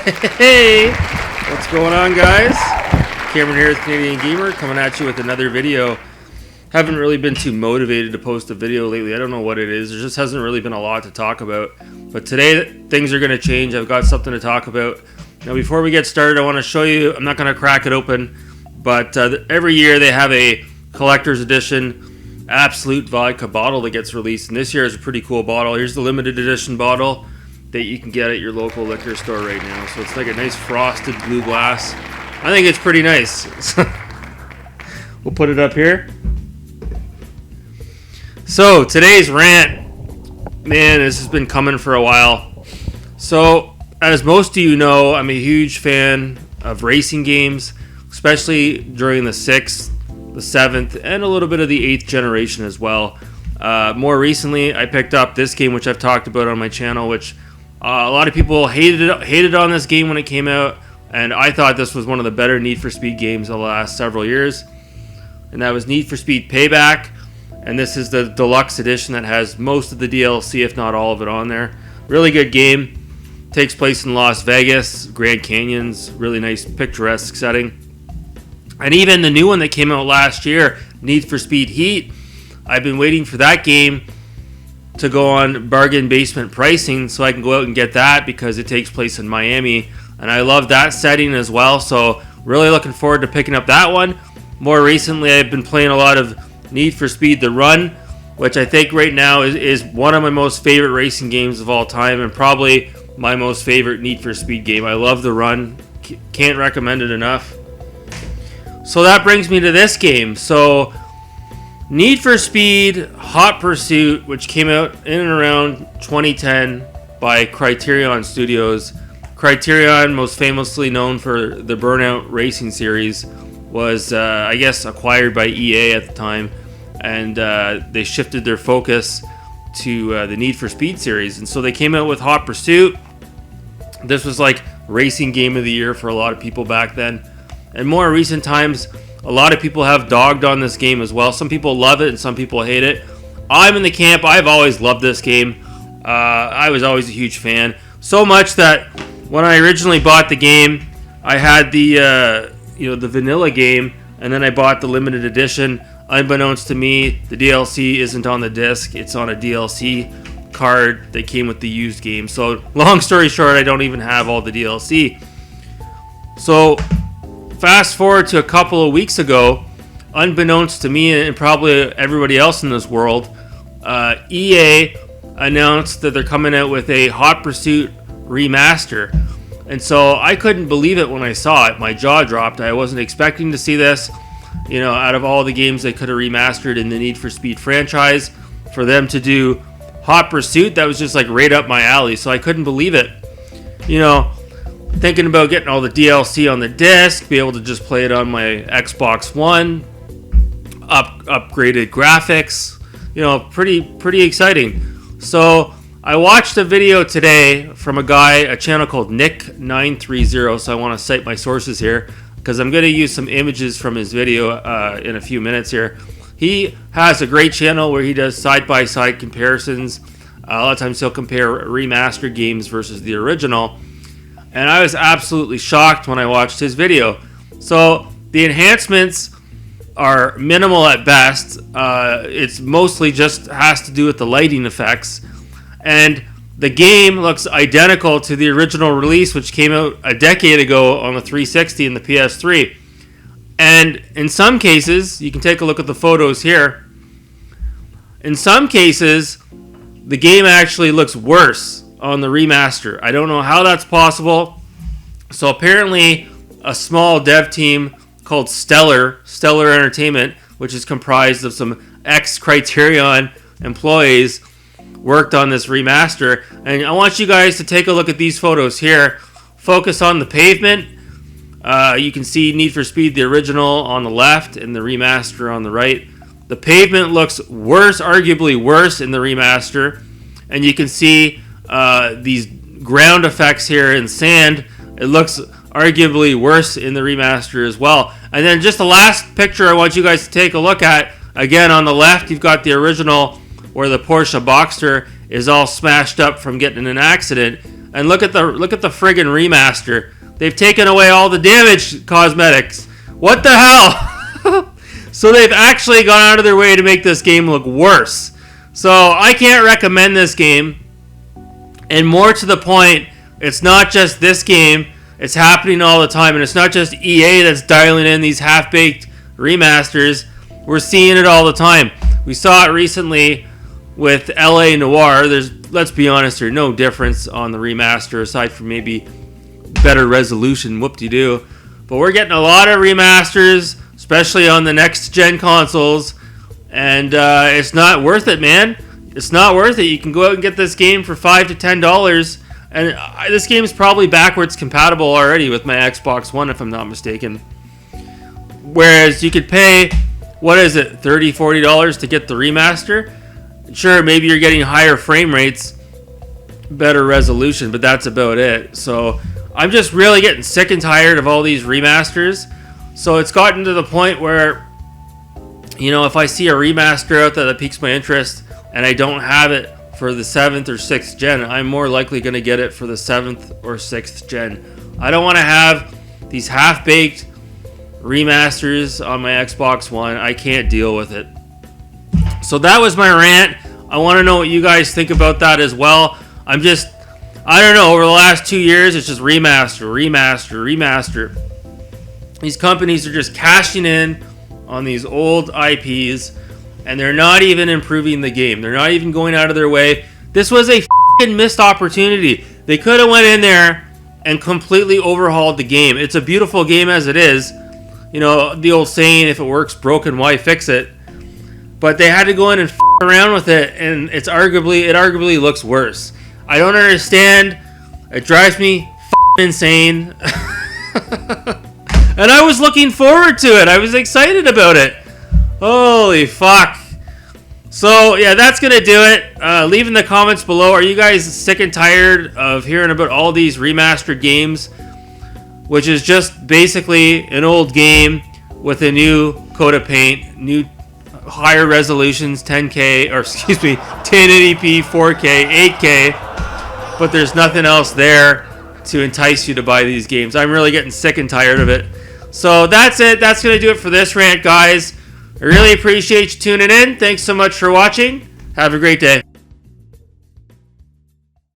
Hey, what's going on, guys? Cameron here with Canadian Gamer, coming at you with another video. Haven't really been too motivated to post a video lately. I don't know what it is. There just hasn't really been a lot to talk about. But today, things are going to change. I've got something to talk about. Now, before we get started, I want to show you, I'm not going to crack it open, but every year they have a collector's edition Absolute Vodka bottle that gets released. And this year is a pretty cool bottle. Here's the limited edition bottle that you can get at your local liquor store right now. So it's like a nice frosted blue glass. I think it's pretty nice. We'll put it up here. So today's rant, man, this has been coming for a while. So as most of you know, I'm a huge fan of racing games, especially during the 6th, the 7th, and a little bit of the 8th generation as well. More recently, I picked up this game, which I've talked about on my channel, which a lot of people hated on this game when it came out, and I thought this was one of the better Need for Speed games of the last several years. And that was Need for Speed Payback, and this is the deluxe edition that has most of the DLC, if not all of it, on there. Really good game. Takes place in Las Vegas, Grand Canyons, really nice picturesque setting. And even the new one that came out last year, Need for Speed Heat, I've been waiting for that game to go on bargain basement pricing so I can go out and get that because it takes place in Miami, and I love that setting as well, so really looking forward to picking up that one. More recently, I've been playing a lot of Need for Speed The Run, which I think right now is one of my most favorite racing games of all time, and probably my most favorite Need for Speed game. I love The Run, can't recommend it enough. So that brings me to this game. So Need for Speed Hot Pursuit, which came out in and around 2010 by Criterion Studios. Criterion, most famously known for the Burnout Racing series, was, I guess, acquired by EA at the time, and they shifted their focus to the Need for Speed series. And so they came out with Hot Pursuit. This was like Racing Game of the Year for a lot of people back then. In more recent times, a lot of people have dogged on this game as well. Some people love it and some people hate it. I'm in the camp. I've always loved this game. I was always a huge fan. So much that when I originally bought the game, I had the the vanilla game, and then I bought the limited edition. Unbeknownst to me, the DLC isn't on the disc. It's on a DLC card that came with the used game. So long story short, I don't even have all the DLC. So fast forward to a couple of weeks ago, unbeknownst to me and probably everybody else in this world, EA announced that they're coming out with a Hot Pursuit Remaster. And so I couldn't believe it when I saw it. My jaw dropped. I wasn't expecting to see this. You know, out of all the games they could have remastered in the Need for Speed franchise, for them to do Hot Pursuit, that was just like right up my alley. So I couldn't believe it. You know, thinking about getting all the DLC on the disc, be able to just play it on my Xbox One, upgraded graphics, you know, pretty exciting. So I watched a video today from a channel called Nick930, so I want to cite my sources here, because I'm going to use some images from his video in a few minutes here. He has a great channel where he does side-by-side comparisons. A lot of times he'll compare remastered games versus the original. And I was absolutely shocked when I watched his video. So the enhancements are minimal at best. It's mostly just has to do with the lighting effects. And the game looks identical to the original release, which came out a decade ago on the 360 and the PS3. And in some cases, you can take a look at the photos here. In some cases, the game actually looks worse on the remaster. I don't know how that's possible. So apparently a small dev team called Stellar Entertainment, which is comprised of some ex-Criterion employees, worked on this remaster. And I want you guys to take a look at these photos here. Focus on the pavement. You can see Need for Speed the original on the left and the remaster on the right. The pavement looks worse, arguably worse in the remaster. And you can see these ground effects here in sand. It looks arguably worse in the remaster as well. And then just the last picture I want you guys to take a look at. Again, on the left, you've got the original where the Porsche Boxster is all smashed up from getting in an accident. and look at the friggin' remaster. They've taken away all the damage cosmetics. What the hell? So they've actually gone out of their way to make this game look worse. So I can't recommend this game. And more to the point, it's not just this game. It's happening all the time. And it's not just EA that's dialing in these half-baked remasters. We're seeing it all the time. We saw it recently with LA Noire. Let's be honest, there's no difference on the remaster aside from maybe better resolution, whoop-de-doo. But we're getting a lot of remasters, especially on the next-gen consoles, and it's not worth it, man. It's not worth it. You can go out and get this game for $5 to $10, and this game is probably backwards compatible already with my Xbox One, if I'm not mistaken. Whereas you could pay, what is it, $30, $40 to get the remaster? Sure, maybe you're getting higher frame rates, better resolution, but that's about it. So I'm just really getting sick and tired of all these remasters. So it's gotten to the point where, you know, if I see a remaster out there that piques my interest and I don't have it for the 7th or 6th gen, I'm more likely going to get it for the 7th or 6th gen. I don't want to have these half-baked remasters on my Xbox One. I can't deal with it. So that was my rant. I want to know what you guys think about that as well. I don't know, over the last 2 years, it's just remaster. These companies are just cashing in on these old IPs, and they're not even improving the game. They're not even going out of their way. This was a f***ing missed opportunity. They could have went in there and completely overhauled the game. It's a beautiful game as it is. You know, the old saying, if it works broken, why fix it? But they had to go in and f*** around with it, and it arguably looks worse. I don't understand. It drives me f***ing insane. And I was looking forward to it. I was excited about it. Holy fuck. So, yeah, that's going to do it. Leave in the comments below. Are you guys sick and tired of hearing about all these remastered games? Which is just basically an old game with a new coat of paint, new higher resolutions, 10K, or excuse me, 1080p, 4K, 8K. But there's nothing else there to entice you to buy these games. I'm really getting sick and tired of it. So that's it. That's going to do it for this rant, guys. I really appreciate you tuning in. Thanks so much for watching. Have a great day.